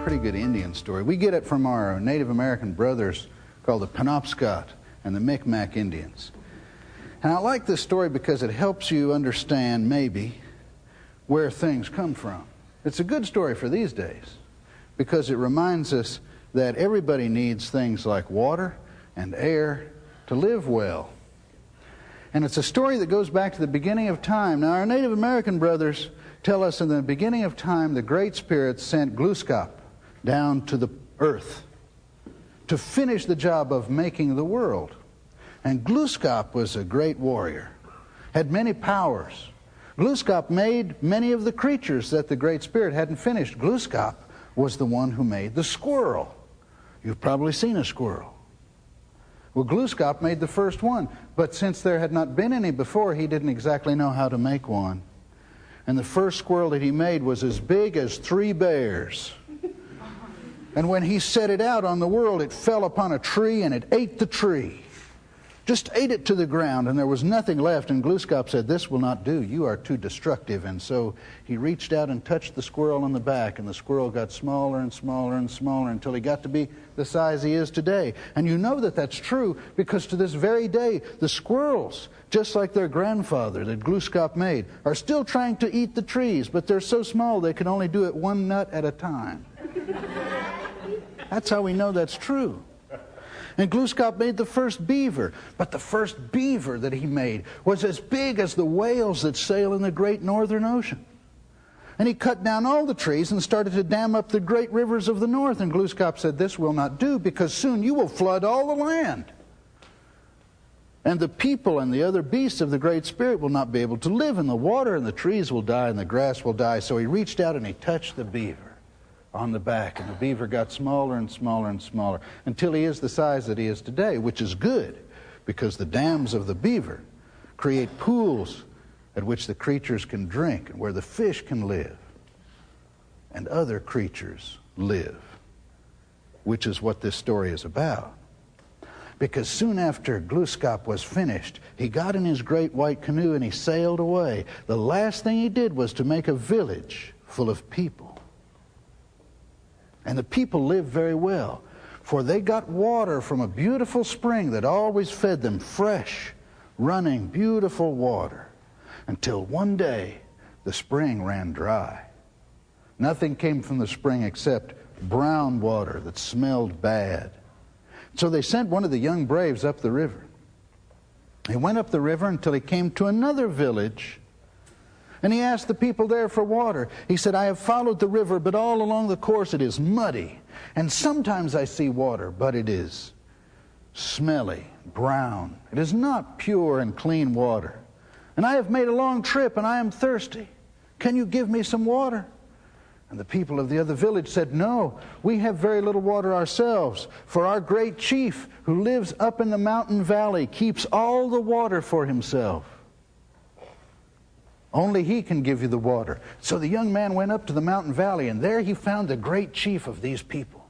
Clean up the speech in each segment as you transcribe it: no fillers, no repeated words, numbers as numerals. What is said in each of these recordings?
pretty good Indian story. We get it from our Native American brothers called the Penobscot and the Micmac Indians. And I like this story because it helps you understand, maybe, where things come from. It's a good story for these days because it reminds us that everybody needs things like water and air to live well. And it's a story that goes back to the beginning of time. Now, our Native American brothers tell us in the beginning of time, the Great Spirit sent Glooskap down to the earth to finish the job of making the world. And Glooskap was a great warrior, had many powers. Glooskap made many of the creatures that the Great Spirit hadn't finished. Glooskap was the one who made the squirrel. You've probably seen a squirrel. Well, Glooskap made the first one, but since there had not been any before, he didn't exactly know how to make one. And the first squirrel that he made was as big as 3 bears. And when he set it out on the world, it fell upon a tree and it ate the tree. Just ate it to the ground, and there was nothing left. And Glooskap said, "This will not do. You are too destructive." And so he reached out and touched the squirrel on the back, and the squirrel got smaller and smaller and smaller until he got to be the size he is today. And you know that that's true because to this very day, the squirrels, just like their grandfather that Glooskap made, are still trying to eat the trees, but they're so small they can only do it one nut at a time. That's how we know that's true. And Glooskap made the first beaver, but the first beaver that he made was as big as the whales that sail in the great northern ocean. And he cut down all the trees and started to dam up the great rivers of the north. And Glooskap said, "This will not do, because soon you will flood all the land. And the people and the other beasts of the Great Spirit will not be able to live in the water, and the trees will die, and the grass will die." So he reached out and he touched the beaver on the back, and the beaver got smaller and smaller and smaller until he is the size that he is today, which is good because the dams of the beaver create pools at which the creatures can drink and where the fish can live and other creatures live, which is what this story is about. Because soon after Glooskap was finished, he got in his great white canoe and he sailed away. The last thing he did was to make a village full of people. And the people lived very well, for they got water from a beautiful spring that always fed them fresh, running, beautiful water, until one day the spring ran dry. Nothing came from the spring except brown water that smelled bad. So they sent one of the young braves up the river. He went up the river until he came to another village, and he asked the people there for water. He said, "I have followed the river, but all along the course it is muddy. And sometimes I see water, but it is smelly, brown. It is not pure and clean water. And I have made a long trip, and I am thirsty. Can you give me some water?" And the people of the other village said, "No, we have very little water ourselves, for our great chief, who lives up in the mountain valley, keeps all the water for himself. Only he can give you the water." So the young man went up to the mountain valley, and there he found the great chief of these people.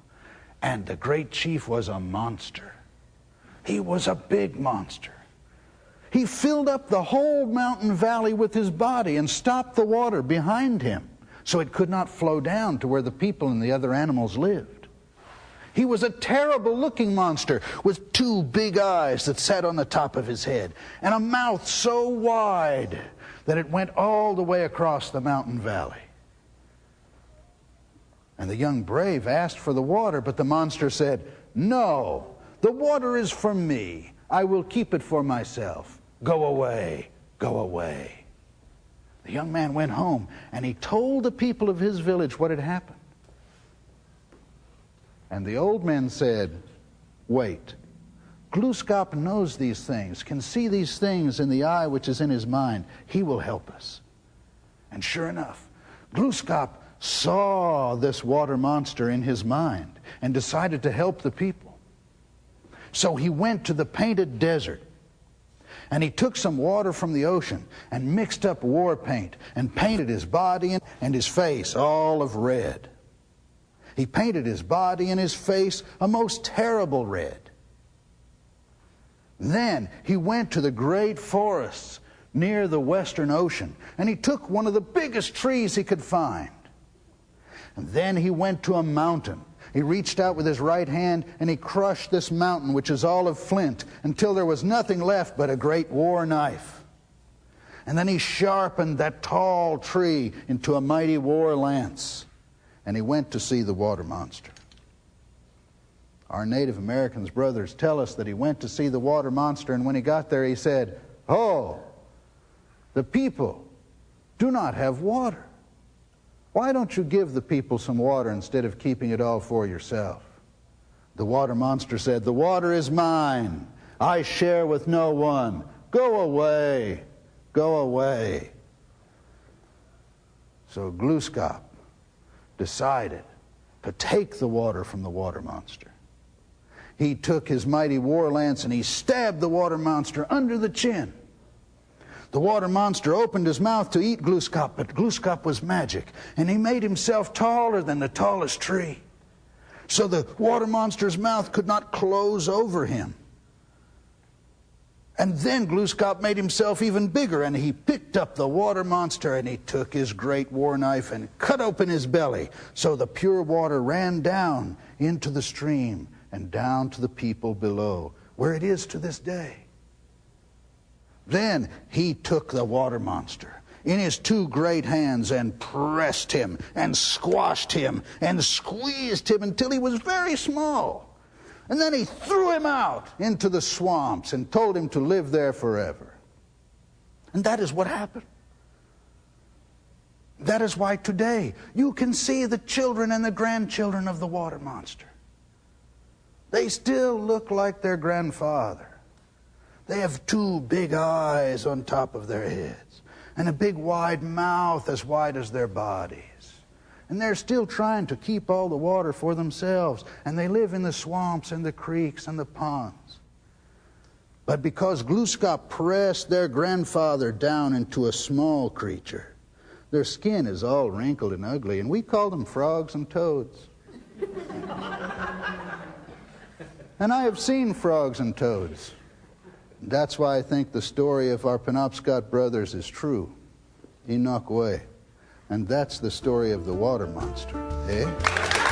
And the great chief was a monster. He was a big monster. He filled up the whole mountain valley with his body and stopped the water behind him so it could not flow down to where the people and the other animals lived. He was a terrible-looking monster with 2 big eyes that sat on the top of his head and a mouth so wide that it went all the way across the mountain valley. And the young brave asked for the water, but the monster said, "No, the water is for me. I will keep it for myself. Go away, go away." The young man went home, and he told the people of his village what had happened. And the old men said, "Wait. Glooskap knows these things, can see these things in the eye which is in his mind. He will help us." And sure enough, Glooskap saw this water monster in his mind and decided to help the people. So he went to the painted desert, and he took some water from the ocean and mixed up war paint and painted his body and his face all of red. He painted his body and his face a most terrible red. Then he went to the great forests near the Western Ocean, and he took one of the biggest trees he could find. And then he went to a mountain. He reached out with his right hand and he crushed this mountain, which is all of flint, until there was nothing left but a great war knife. And then he sharpened that tall tree into a mighty war lance. And he went to see the water monster. Our Native Americans brothers tell us that he went to see the water monster, and when he got there he said, "Oh, the people do not have water. Why don't you give the people some water instead of keeping it all for yourself?" The water monster said, "The water is mine. I share with no one. Go away. Go away." So Glooskap decided to take the water from the water monster. He took his mighty war lance and he stabbed the water monster under the chin. The water monster opened his mouth to eat Glooskap, but Glooskap was magic, and he made himself taller than the tallest tree. So the water monster's mouth could not close over him. And then Glooskap made himself even bigger, and he picked up the water monster and he took his great war knife and cut open his belly, so the pure water ran down into the stream and down to the people below, where it is to this day. Then he took the water monster in his two great hands and pressed him and squashed him and squeezed him until he was very small. And then he threw him out into the swamps and told him to live there forever. And that is what happened. That is why today you can see the children and the grandchildren of the water monster. They still look like their grandfather. They have two big eyes on top of their heads and a big wide mouth as wide as their bodies. And they're still trying to keep all the water for themselves, and they live in the swamps and the creeks and the ponds. But because Glooskap pressed their grandfather down into a small creature, their skin is all wrinkled and ugly, and we call them frogs and toads. And I have seen frogs and toads. That's why I think the story of our Penobscot brothers is true. Inukwe. And that's the story of the water monster, eh?